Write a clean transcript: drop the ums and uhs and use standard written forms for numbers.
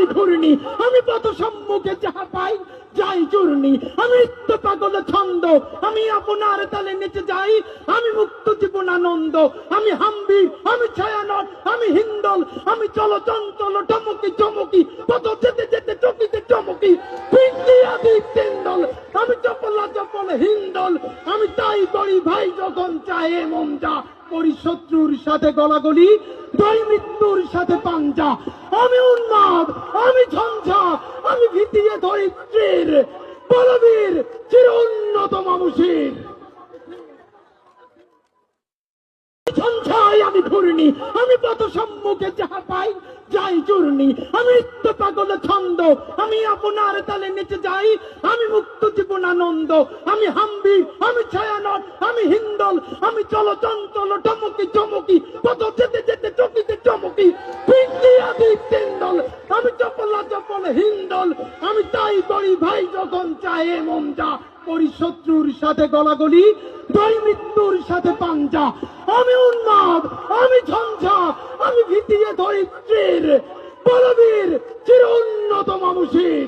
আমি ঘূর্ণি, আমি পথ সম্মুখে যাহা পাই যাই চূর্ণি। আমি নিত্য পাগল ছন্দ, আমি আপনার তালে নেচে যাই, আমি মুক্ত জীবন আনন্দ। আমি হাম্বির, আমি ছায়ানট, আমি হিন্দল, আমি চল চঞ্চল টমকি চমকি, পথ যেতে যেতে চকিতে চমকি। তিন্দল, আমি চপলা চপল হিন্দল, আমি তাই করি ভাই যখন চাহে মন যা। করি শত্রুর সাথে গলাগলি, দই মৃত্যুর সাথে পাঞ্জা। আমি উন্মাদ, আমি ঝঞ্ঝা, আমি ভিতিয়ে ধরিত্রীর বলবীর চির উন্নত মানুষের। ঝঞ্ঝায় আমি ঘূর্ণি, আমি পথ সম্মুখে যাহা পাই যাই চূর্ণি। আমি নিত্য পাগল ছন্দ, আমি আপনার তালে নেচে যাই, আমি মুক্ত জীবন আনন্দ। আমি হাম্বির, আমি ছায়ানট, আমি হিন্দল, আমি চল চঞ্চল টমকি চমকি, পথ যেতে যেতে চকিতে চমকি। তিন্দল, আমি চপলা চপল হিন্দল, আমি তাই করি ভাই যখন চাহে মন যা। করি শত্রুর সাথে গলাগলি, দই মৃত্যুর সাথে পাঞ্জা। আমি উন্মাদ, আমি ঝঞ্ঝা, আমি ভিতিয়ে ধরিত্রীর বলবীর চির উন্নত মানুষের।